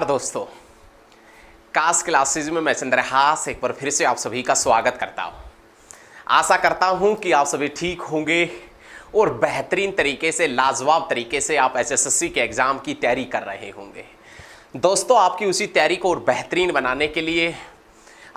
नमस्कार दोस्तों, कास क्लासेज में मैं चंद्रहास एक बार फिर से आप सभी का स्वागत करता हूं। आशा करता हूं कि आप सभी ठीक होंगे और बेहतरीन तरीके से, लाजवाब तरीके से आप एसएससी के एग्ज़ाम की तैयारी कर रहे होंगे। दोस्तों, आपकी उसी तैयारी को और बेहतरीन बनाने के लिए,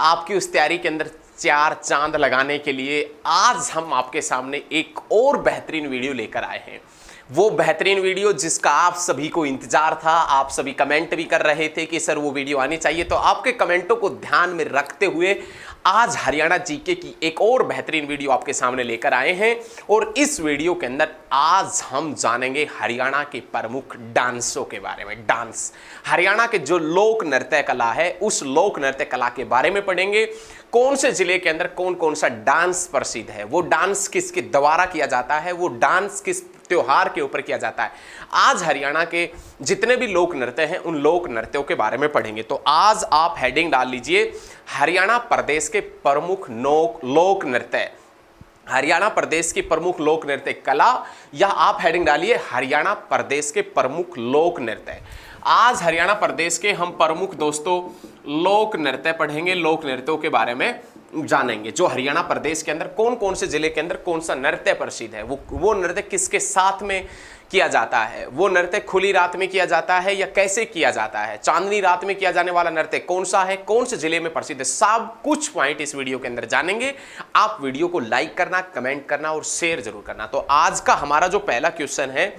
आपकी उस तैयारी के अंदर चार चांद लगाने के लिए आज हम आपके सामने एक और बेहतरीन वीडियो लेकर आए हैं। वो बेहतरीन वीडियो जिसका आप सभी को इंतजार था, आप सभी कमेंट भी कर रहे थे कि सर वो वीडियो आनी चाहिए। तो आपके कमेंटों को ध्यान में रखते हुए आज हरियाणा जीके की एक और बेहतरीन वीडियो आपके सामने लेकर आए हैं। और इस वीडियो के अंदर आज हम जानेंगे हरियाणा के प्रमुख डांसों के बारे में। डांस, हरियाणा के जो लोक नृत्य कला है, उस लोक नृत्य कला के बारे में पढ़ेंगे। कौन से जिले के अंदर कौन कौन सा डांस प्रसिद्ध है, वो डांस किसके द्वारा किया जाता है, वो डांस किस त्योहार के ऊपर किया जाता है। आज हरियाणा के जितने भी लोक नृत्य हैं, उन लोक नृत्यों के बारे में पढ़ेंगे। तो आज आप हेडिंग डाल लीजिए, हरियाणा प्रदेश के प्रमुख लोक नृत्य, हरियाणा प्रदेश की प्रमुख लोक नृत्य कला, या आप हेडिंग डालिए हरियाणा प्रदेश के प्रमुख लोक नृत्य। आज हरियाणा प्रदेश के हम प्रमुख दोस्तों लोक नृत्य पढ़ेंगे, लोक नृत्यों के बारे में जानेंगे। जो हरियाणा प्रदेश के अंदर कौन कौन से जिले के अंदर कौन सा नृत्य प्रसिद्ध है, वो नृत्य किसके साथ में किया जाता है, वो नृत्य खुली रात में किया जाता है या कैसे किया जाता है, चांदनी रात में किया जाने वाला नृत्य कौन सा है, कौन से जिले में प्रसिद्ध है, सब कुछ पॉइंट इस वीडियो के अंदर जानेंगे। आप वीडियो को लाइक करना, कमेंट करना और शेयर जरूर करना। तो आज का हमारा जो पहला क्वेश्चन है,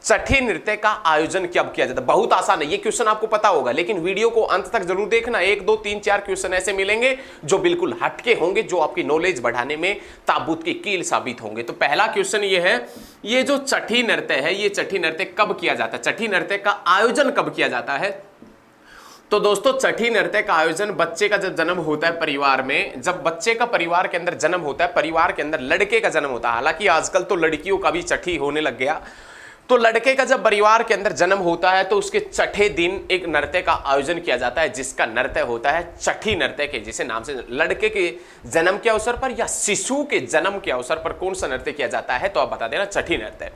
छठी नृत्य का आयोजन कब किया जाता है। बहुत आसान है, ये क्वेश्चन आपको पता होगा, लेकिन वीडियो को अंत तक जरूर देखना। 1 2 3 4 क्वेश्चन ऐसे मिलेंगे जो बिल्कुल हटके होंगे, जो आपकी नॉलेज बढ़ाने में ताबूत की कील साबित होंगे। तो पहला क्वेश्चन ये है, ये जो छठी नृत्य है, ये छठी नृत्य कब किया जाता है, छठी नृत्य का आयोजन कब किया जाता है। तो दोस्तों, छठी नृत्य का आयोजन बच्चे का जब जन्म होता है परिवार में, जब बच्चे का परिवार के अंदर जन्म होता है, परिवार के अंदर लड़के का जन्म होता है। हालांकि आजकल तो लड़कियों का भी छठी होने लग गया। तो लड़के का जब परिवार के अंदर जन्म होता है तो उसके छठे दिन एक नृत्य का आयोजन किया जाता है, जिसका नृत्य होता है छठी नृत्य के जिसे नाम से। लड़के के जन्म के अवसर पर या शिशु के जन्म के अवसर पर कौन सा नृत्य किया जाता है, तो आप बता देना छठी नृत्य।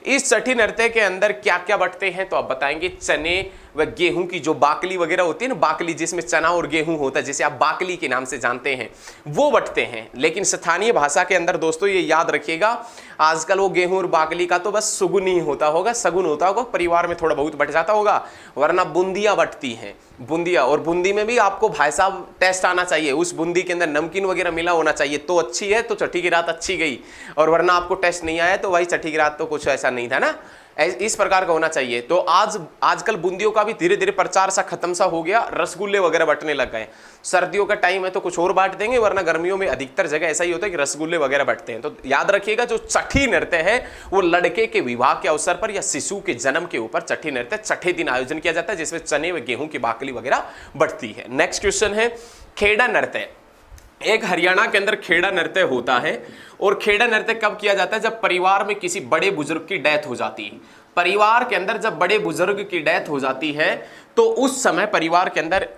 इस छठी नृत्य के अंदर क्या क्या बटते हैं, तो आप बताएंगे चने व गेहूं की जो बाकली वगैरह होती है ना, बाकली जिसमें चना और गेहूं होता है, जिसे आप बाकली के नाम से जानते हैं, वो बटते हैं। लेकिन स्थानीय भाषा के अंदर दोस्तों ये याद रखिएगा, आजकल वो गेहूं और बाकली का तो बस सुगुन ही होता होगा, सगुन होता होगा, परिवार में थोड़ा बहुत बट जाता होगा, वरना बूंदियां बटती हैं, बूंदियां। और बूंदी में भी आपको भाई साहब टेस्ट आना चाहिए, उस बूंदी के अंदर नमकीन वगैरह मिला होना चाहिए, तो अच्छी है, तो छठी की रात अच्छी गई। और वरना आपको टेस्ट नहीं आया तो भाई छठी की रात तो कुछ ऐसा नहीं था ना, इस प्रकार का होना चाहिए। तो आजकल बूंदियों का भी धीरे धीरे प्रचार सा खत्म सा हो गया, रसगुल्ले वगैरह बटने लग गए। सर्दियों का टाइम है तो कुछ और बांट देंगे, वरना गर्मियों में अधिकतर जगह ऐसा ही होता है कि रसगुल्ले वगैरह बटते हैं। तो याद रखिएगा, जो छठी नृत्य है वो लड़के के विवाह के अवसर पर या शिशु के जन्म के ऊपर छठी नृत्य छठे दिन आयोजन किया जाता है, जिसमें चने व गेहूं की बाकली वगैरह बटती है। नेक्स्ट क्वेश्चन है खेड़ा नृत्य। एक हरियाणा के अंदर खेड़ा नृत्य होता है, और खेड़ा नृत्य कब किया जाता है, जब परिवार में किसी बड़े बुजुर्ग की डेथ हो जाती है। परिवार के अंदर जब बड़े बुजुर्ग की डेथ हो जाती है तो उस समय परिवार के अंदर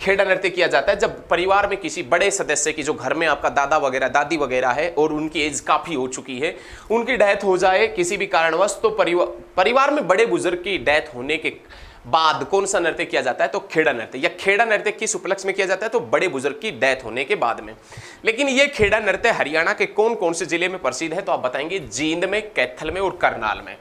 खेड़ा नृत्य किया जाता है। जब परिवार में किसी बड़े सदस्य की, जो घर में आपका दादा वगैरह दादी वगैरह है और उनकी एज काफी हो चुकी है, उनकी डेथ हो जाए किसी भी कारणवश, तो परिवार में बड़े बुजुर्ग की डेथ होने के बाद कौन सा नृत्य किया जाता है, तो खेड़ा नृत्य। या खेड़ा नृत्य किस उपलक्ष्य में किया जाता है, तो बड़े बुजुर्ग की डेथ होने के बाद में। लेकिन ये खेड़ा नृत्य हरियाणा के कौन कौन से जिले में प्रसिद्ध है, तो आप बताएंगे जींद में, कैथल में और करनाल में।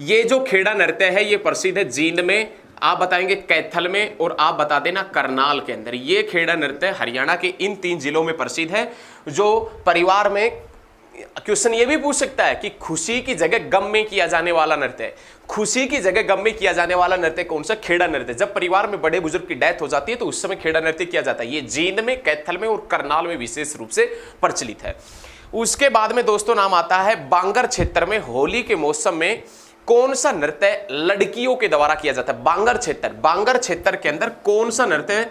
ये जो खेड़ा नृत्य है ये प्रसिद्ध है जींद में, आप बताएंगे कैथल में, और आप बता देना करनाल के अंदर। ये खेड़ा नृत्य हरियाणा के इन 3 जिलों में प्रसिद्ध है। जो परिवार में, क्वेश्चन ये भी पूछ सकता है कि खुशी की जगह गम में किया जाने वाला नृत्य है, खुशी की जगह गम में किया जाने वाला नृत्य कौन सा, खेड़ा नृत्य। जब परिवार में बड़े बुजुर्ग की डेथ हो जाती है तो उस समय खेड़ा नृत्य किया जाता है। ये जींद में, कैथल में और करनाल में विशेष रूप से प्रचलित है। उसके बाद में दोस्तों नाम आता है बांगर क्षेत्र में होली के मौसम में कौन सा नृत्य लड़कियों के द्वारा किया जाता है। बांगर क्षेत्र के अंदर कौन सा नृत्य,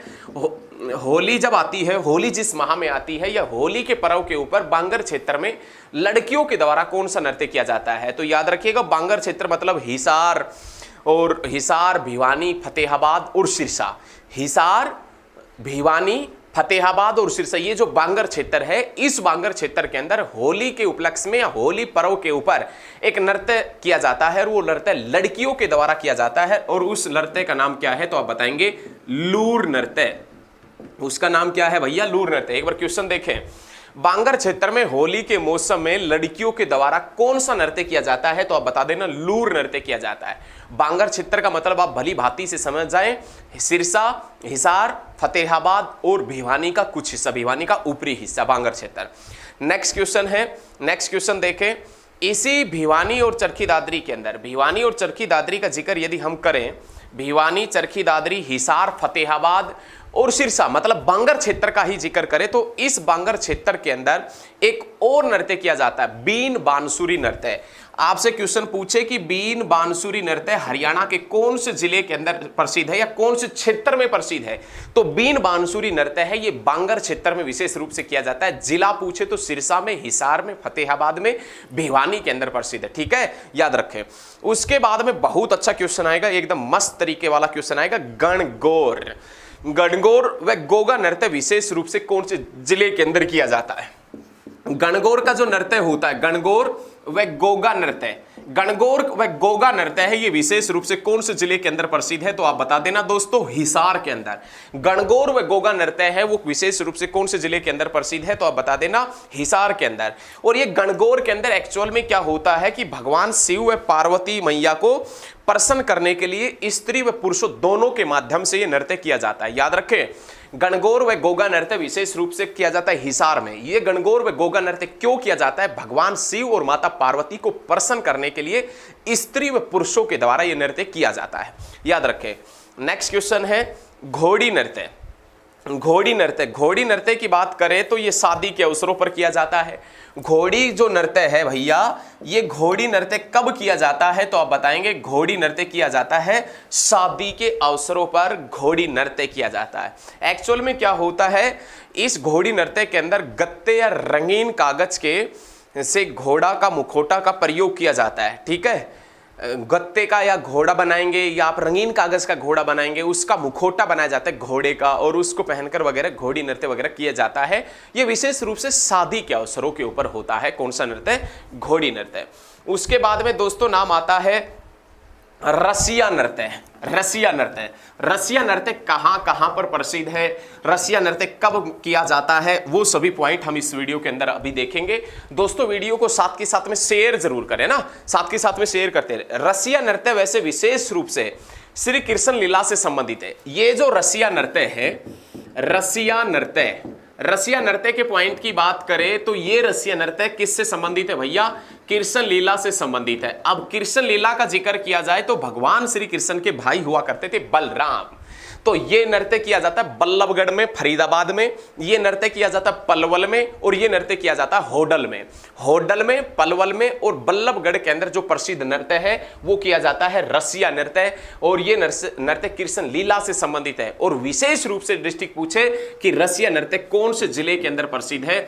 होली जब आती है, होली जिस माह में आती है, या होली के पर्व के ऊपर बांगर क्षेत्र में लड़कियों के द्वारा कौन सा नृत्य किया जाता है। तो याद रखिएगा, बांगर क्षेत्र मतलब हिसार, भिवानी, फतेहाबाद और सिरसा। हिसार, भिवानी, फतेहाबाद और सिरसा, ये जो बांगर क्षेत्र है, इस बांगर क्षेत्र के अंदर होली के उपलक्ष्य में या होली पर्व के ऊपर एक नृत्य किया जाता है और वो नृत्य लड़कियों के द्वारा किया जाता है और उस नृत्य का नाम क्या है तो आप बताएंगे लूर नृत्य। उसका नाम क्या है भैया? लूर नृत्य। एक बार क्वेश्चन देखें, बांगर क्षेत्र में होली के मौसम में लड़कियों के द्वारा कौन सा नृत्य किया जाता है तो आप बता देना लूर नृत्य किया जाता है। बांगर क्षेत्र का मतलब आप भली भांति से समझ जाएं, सिरसा, हिसार, फतेहाबाद और भिवानी का कुछ हिस्सा, भिवानी का ऊपरी हिस्सा बांगर क्षेत्र। नेक्स्ट क्वेश्चन है, नेक्स्ट क्वेश्चन देखें, इसी भिवानी और चरखी दादरी के अंदर, भिवानी और चरखी दादरी का जिक्र यदि हम करें, भिवानी, चरखी दादरी, हिसार, फतेहाबाद और सिरसा मतलब बांगर क्षेत्र का ही जिक्र करें तो इस बांगर क्षेत्र के अंदर एक और नृत्य किया जाता है, बीन बांसुरी नृत्य। आपसे क्वेश्चन पूछे कि बीन बांसुरी नृत्य हरियाणा के कौन से जिले के अंदर प्रसिद्ध है या कौन से क्षेत्र में प्रसिद्ध है, तो बीन बांसुरी नृत्य है ये बांगर क्षेत्र में विशेष रूप से किया जाता है। जिला पूछे तो सिरसा में, हिसार में, फतेहाबाद में, भिवानी के अंदर प्रसिद्ध है। ठीक है, याद रखें। उसके बाद में बहुत अच्छा क्वेश्चन आएगा, एकदम मस्त तरीके वाला क्वेश्चन आएगा, गणगौर। गणगौर व गोगा नृत्य विशेष रूप से कौन से जिले के अंदर किया जाता है? गणगौर का जो नृत्य होता है, गणगौर व गोगा नृत्य, गणगौर व गोगा नृत्य है ये विशेष रूप से कौन से जिले के अंदर प्रसिद्ध है तो आप बता देना दोस्तों हिसार के अंदर। गणगौर व गोगा नृत्य है वो विशेष रूप से कौन से जिले के अंदर प्रसिद्ध है तो आप बता देना हिसार के अंदर। और ये गणगौर के अंदर एक्चुअल में क्या होता है कि भगवान शिव व पार्वती मैया को प्रसन्न करने के लिए स्त्री व पुरुषों दोनों के माध्यम से ये नृत्य किया जाता है। याद रखें, गणगौर व गोगा नृत्य विशेष रूप से किया जाता है हिसार में। ये गणगौर व गोगा नृत्य क्यों किया जाता है? भगवान शिव और माता पार्वती को प्रसन्न करने के लिए स्त्री व पुरुषों के द्वारा यह नृत्य किया जाता है। याद रखें। नेक्स्ट क्वेश्चन है घोड़ी नृत्य। घोड़ी नृत्य, घोड़ी नृत्य की बात करें तो ये शादी के अवसरों पर किया जाता है। घोड़ी जो नृत्य है भैया, ये घोड़ी नृत्य कब किया जाता है तो आप बताएंगे घोड़ी नृत्य किया जाता है शादी के अवसरों पर घोड़ी नृत्य किया जाता है। एक्चुअल में क्या होता है, इस घोड़ी नृत्य के अंदर गत्ते या रंगीन कागज के से घोड़ा का मुखौटा का प्रयोग किया जाता है। ठीक है, गत्ते का या घोड़ा बनाएंगे या आप रंगीन कागज का घोड़ा बनाएंगे, उसका मुखौटा बनाया जाता है घोड़े का और उसको पहनकर वगैरह घोड़ी नृत्य वगैरह किया जाता है। ये विशेष रूप से शादी के अवसरों के ऊपर होता है। कौन सा नृत्य? घोड़ी नृत्य। उसके बाद में दोस्तों नाम आता है रसिया नृत्य। रसिया नृत्य, रसिया नृत्य कहां कहां पर प्रसिद्ध है, रसिया नृत्य कब किया जाता है, वो सभी पॉइंट हम इस वीडियो के अंदर अभी देखेंगे। दोस्तों वीडियो को साथ के साथ में शेयर जरूर करें ना, साथ के साथ में शेयर करते रहे। रसिया नृत्य वैसे विशेष रूप से श्री कृष्ण लीला से संबंधित है। ये जो रसिया नृत्य है, रसिया नृत्य, रसिया नृत्य के पॉइंट की बात करें तो ये रसिया नृत्य किससे संबंधित है भैया? कृष्ण लीला से संबंधित है। अब कृष्ण लीला का जिक्र किया जाए तो भगवान श्री कृष्ण के भाई हुआ करते थे बलराम, तो ये नृत्य किया जाता है बल्लभगढ़ में, फरीदाबाद में, ये नृत्य किया जाता है पलवल में और ये नृत्य किया जाता है होडल में। होडल में, पलवल में और बल्लभगढ़ के अंदर जो प्रसिद्ध नृत्य है वो किया जाता है रसिया नृत्य और ये नृत्य कृष्ण लीला से संबंधित है। और विशेष रूप से डिस्ट्रिक्ट पूछे कि रसिया नृत्य कौन से जिले के अंदर प्रसिद्ध है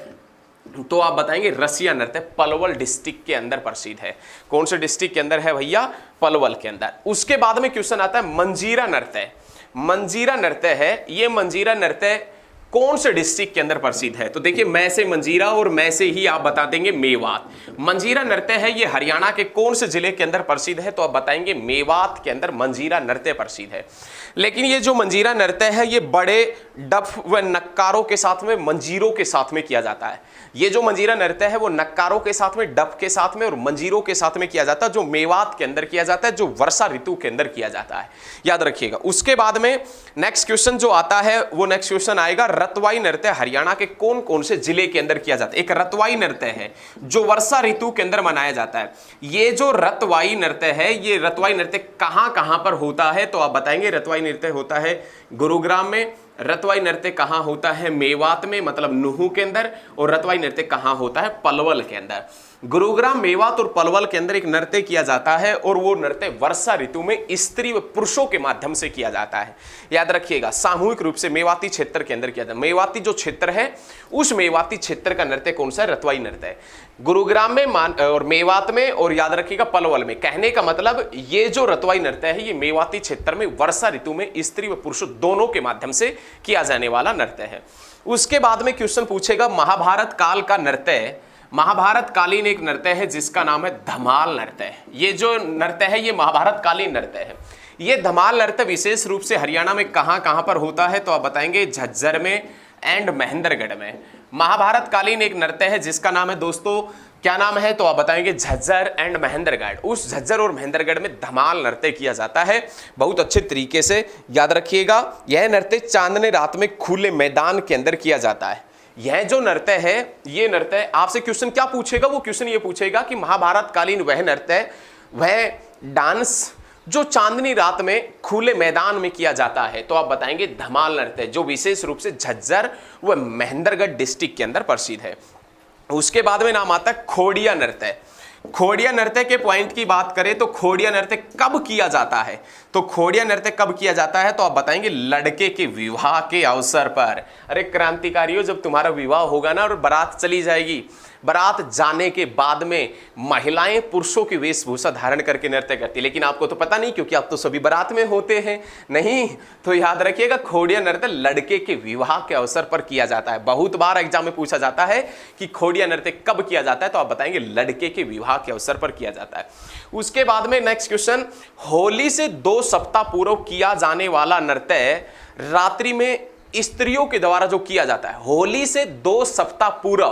तो आप बताएंगे रसिया नृत्य पलवल डिस्ट्रिक्ट के अंदर प्रसिद्ध है। कौन से डिस्ट्रिक्ट के अंदर है भैया? पलवल के अंदर। उसके बाद में क्वेश्चन आता है मंजीरा नृत्य। मंजीरा नृत्य है, ये मंजीरा नृत्य कौन से डिस्ट्रिक्ट के अंदर प्रसिद्ध है? तो देखिए मैं से मंजीरा और मैं से ही आप बता देंगे मेवात। मंजीरा नृत्य है ये हरियाणा के कौन से जिले के अंदर प्रसिद्ध है? तो आप बताएंगे मेवात के अंदर मंजीरा नृत्य प्रसिद्ध है। लेकिन ये जो मंजीरा नृत्य है ये बड़े डफ व नक्कारों के साथ में, मंजीरों के साथ में किया जाता है। ये जो मंजीरा नृत्य है वो नक्कारों के साथ में, डफ के साथ में और मंजीरों के साथ में किया जाता है, जो मेवात के अंदर किया जाता है, जो वर्षा ऋतु के अंदर किया जाता है। याद रखिएगा। उसके बाद में नेक्स्ट क्वेश्चन जो आता है वो नेक्स्ट क्वेश्चन आएगा रतवाई नृत्य हरियाणा के कौन कौन से जिले के अंदर किया जाता है? एक रतवाई नृत्य है जो वर्षा ऋतु के अंदर मनाया जाता है। ये जो रतवाई नृत्य है, ये रतवाई नृत्य कहां कहां पर होता है? तो आप बताएंगे रतवाई नृत्य होता है गुरुग्राम में, रतवाई नृत्य कहां होता है? मेवात में, मतलब नुहू के अंदर, और रतवाई नृत्य कहां होता है? पलवल के अंदर। गुरुग्राम, मेवात और पलवल के अंदर एक नृत्य किया जाता है और वो नृत्य वर्षा ऋतु में स्त्री व पुरुषों के माध्यम से किया जाता है। याद रखिएगा, सामूहिक रूप से मेवाती क्षेत्र के अंदर किया जाता है। मेवाती जो क्षेत्र है उस मेवाती क्षेत्र का नृत्य कौन सा है? रतवाई नृत्य है। गुरुग्राम में और मेवात में और याद रखिएगा पलवल में। कहने का मतलब ये जो रतवाई नृत्य है ये मेवाती क्षेत्र में वर्षा ऋतु में स्त्री व पुरुष दोनों के माध्यम से किया जाने वाला नृत्य है। उसके बाद में क्वेश्चन पूछेगा महाभारत काल का नृत्य, महाभारत कालीन एक नृत्य है जिसका नाम है धमाल नृत्य। ये जो नृत्य है ये महाभारत कालीन नृत्य है। ये धमाल नृत्य विशेष रूप से हरियाणा में कहां कहां पर होता है? तो आप बताएंगे झज्जर में एंड महेंद्रगढ़ में। महाभारत कालीन एक नृत्य है जिसका नाम है दोस्तों, क्या नाम है? तो आप बताएंगे झज्जर एंड महेंद्रगढ़। उस झज्जर और महेंद्रगढ़ में धमाल नृत्य किया जाता है बहुत अच्छे तरीके से। याद रखिएगा, यह नृत्य चांदनी रात में खुले मैदान के अंदर किया जाता है। यह जो नृत्य है, ये नृत्य आपसे क्वेश्चन क्या पूछेगा? वो क्वेश्चन ये पूछेगा कि महाभारत कालीन वह नृत्य, वह डांस जो चांदनी रात में खुले मैदान में किया जाता है। तो आप बताएंगे धमाल नृत्य, जो विशेष रूप से झज्जर व महेंद्रगढ़ डिस्ट्रिक्ट के अंदर प्रसिद्ध है। उसके बाद में नाम आता है खोड़िया नृत्य। खोड़िया नृत्य के पॉइंट की बात करें तो खोड़िया नृत्य कब किया जाता है? तो खोड़िया नृत्य कब किया जाता है? तो आप बताएंगे लड़के के विवाह के अवसर पर। अरे क्रांतिकारियों, जब तुम्हारा विवाह होगा ना और बारात चली जाएगी, बारात जाने के बाद में महिलाएं पुरुषों की वेशभूषा धारण करके नृत्य करती है। लेकिन आपको तो पता नहीं, क्योंकि आप तो सभी बारात में होते हैं नहीं। तो याद रखिएगा, खोड़िया नृत्य लड़के के विवाह के अवसर पर किया जाता है। बहुत बार एग्जाम में पूछा जाता है कि खोड़िया नृत्य कब किया जाता है? तो आप बताएंगे लड़के के विवाह के अवसर पर किया जाता है। उसके बाद में नेक्स्ट क्वेश्चन, होली से 2 सप्ताह पूर्व किया जाने वाला नृत्य रात्रि में स्त्रियों के द्वारा जो किया जाता है, होली से 2 सप्ताह पूर्व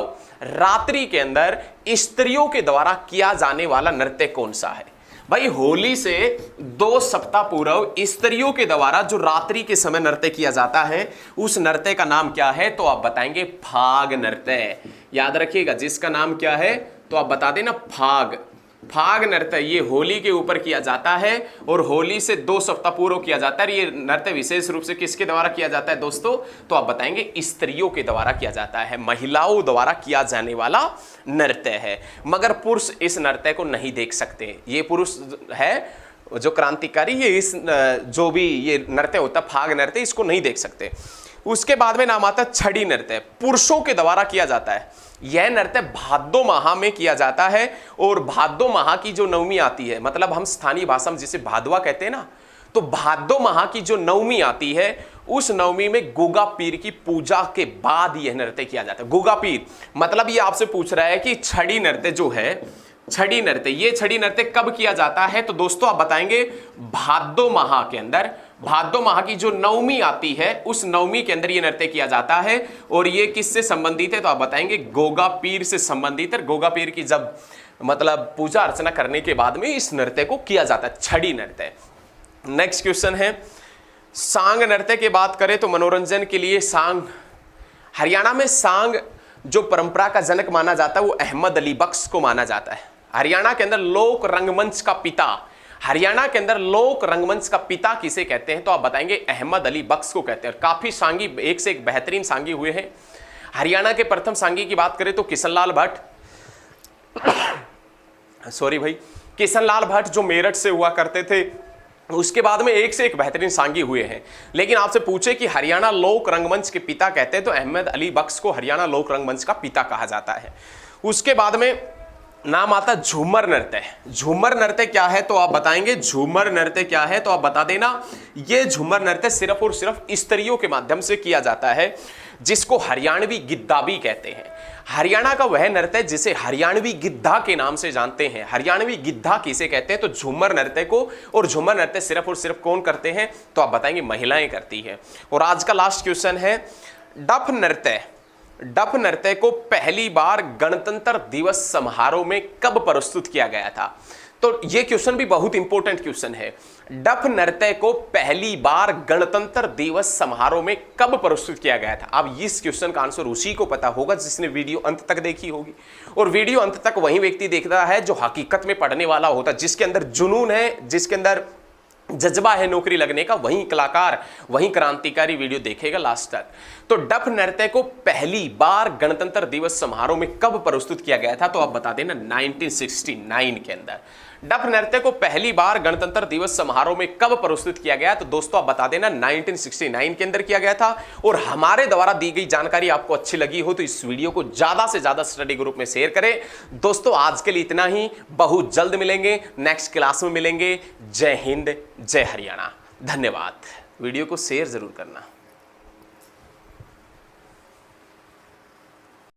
रात्रि के अंदर स्त्रियों के द्वारा किया जाने वाला नृत्य कौन सा है? भाई होली से 2 सप्ताह पूर्व स्त्रियों के द्वारा जो रात्रि के समय नृत्य किया जाता है उस नृत्य का नाम क्या है? तो आप बताएंगे फाग नृत्य। याद रखिएगा, जिसका नाम क्या है? तो आप बता देना फाग। फाग नृत्य ये होली के ऊपर किया जाता है और होली से 2 सप्ताह पूर्व किया जाता है। ये नृत्य विशेष रूप से किसके द्वारा किया जाता है दोस्तों? तो आप बताएंगे स्त्रियों के द्वारा किया जाता है, महिलाओं द्वारा किया जाने वाला नृत्य है। मगर पुरुष इस नृत्य को नहीं देख सकते। ये पुरुष है जो क्रांतिकारी, ये इस जो भी ये नृत्य होता है फाग नृत्य, इसको नहीं देख सकते। उसके बाद में नाम आता है छड़ी नृत्य, पुरुषों के द्वारा किया जाता है। यह नृत्य भादो माह में किया जाता है और भादो माह की जो नवमी आती है, मतलब हम स्थानीय भाषा में जिसे भादवा कहते हैं ना, तो भादो माह की जो नवमी आती है उस नवमी में गोगा पीर की पूजा के बाद यह नृत्य किया जाता है। गोगा पीर मतलब ये आपसे पूछ रहा है कि छड़ी नृत्य जो है, छड़ी नृत्य, ये छड़ी नृत्य कब किया जाता है? तो दोस्तों आप बताएंगे भादो माह के अंदर, भादो माह की जो नवमी आती है उस नवमी के अंदर ये नृत्य किया जाता है। और ये किससे संबंधित है? तो आप बताएंगे गोगा पीर से संबंधित है। गोगा पीर की जब मतलब पूजा अर्चना करने के बाद में इस नृत्य को किया जाता है, छड़ी नृत्य। नेक्स्ट क्वेश्चन है सांग नृत्य की बात करें तो मनोरंजन के लिए सांग, हरियाणा में सांग जो परंपरा का जनक माना जाता है वो अहमद अली बख्श को माना जाता है। हरियाणा के अंदर लोक रंगमंच का पिता, हरियाणा के अंदर लोक रंगमंच का पिता किसे कहते हैं? तो आप बताएंगे अहमद अली बख्श को कहते हैं। काफी सांगी, एक से एक बेहतरीन सांगी हुए हैं। हरियाणा के प्रथम सांगी की बात करें तो किशनलाल भट्ट, सॉरी भाई, किशनलाल भट्ट जो मेरठ से हुआ करते थे। उसके बाद में एक से एक बेहतरीन सांगी हुए हैं। लेकिन आपसे पूछे कि हरियाणा लोक रंगमंच के पिता कहते हैं तो अहमद अली बख्श को हरियाणा लोक रंगमंच का पिता कहा जाता है। उसके बाद में नाम आता झूमर नृत्य। झूमर नृत्य क्या है? तो आप बताएंगे झूमर नृत्य क्या है? तो आप बता देना, ये झूमर नृत्य सिर्फ और सिर्फ स्त्रियों के माध्यम से किया जाता है, जिसको हरियाणवी गिद्धा भी कहते हैं। हरियाणा का वह नृत्य जिसे हरियाणवी गिद्धा के नाम से जानते हैं। हरियाणवी गिद्धा किसे कहते हैं? तो झूमर नृत्य को। और झूमर नृत्य सिर्फ और सिर्फ कौन करते हैं? तो आप बताएंगे महिलाएं करती हैं। और आज का लास्ट क्वेश्चन है डफ नृत्य। डफ नृत्य को पहली बार गणतंत्र दिवस समारोह में कब प्रस्तुत किया गया था? तो ये क्वेश्चन भी बहुत इंपॉर्टेंट क्वेश्चन है। डफ नृत्य को पहली बार गणतंत्र दिवस समारोह में कब प्रस्तुत किया गया था? अब इस क्वेश्चन का आंसर उसी को पता होगा जिसने वीडियो अंत तक देखी होगी। और वीडियो अंत तक वही व्यक्ति देखता है जो हकीकत में पढ़ने वाला होता है, जिसके अंदर जुनून है, जिसके अंदर जज्बा है नौकरी लगने का, वही कलाकार, वही क्रांतिकारी वीडियो देखेगा लास्ट तक। तो डफ नृत्य को पहली बार गणतंत्र दिवस समारोह में कब प्रस्तुत किया गया था? तो आप बता देना 1969 के अंदर। डफ नृत्य को पहली बार गणतंत्र दिवस समारोह में कब प्रस्तुत किया गया? तो दोस्तों आप बता देना 1969 के अंदर किया गया था। और हमारे द्वारा दी गई जानकारी आपको अच्छी लगी हो तो इस वीडियो को ज्यादा से ज्यादा स्टडी ग्रुप में शेयर करें। दोस्तों आज के लिए इतना ही, बहुत जल्द मिलेंगे, नेक्स्ट क्लास में मिलेंगे। जय हिंद, जय हरियाणा, धन्यवाद। वीडियो को शेयर जरूर करना।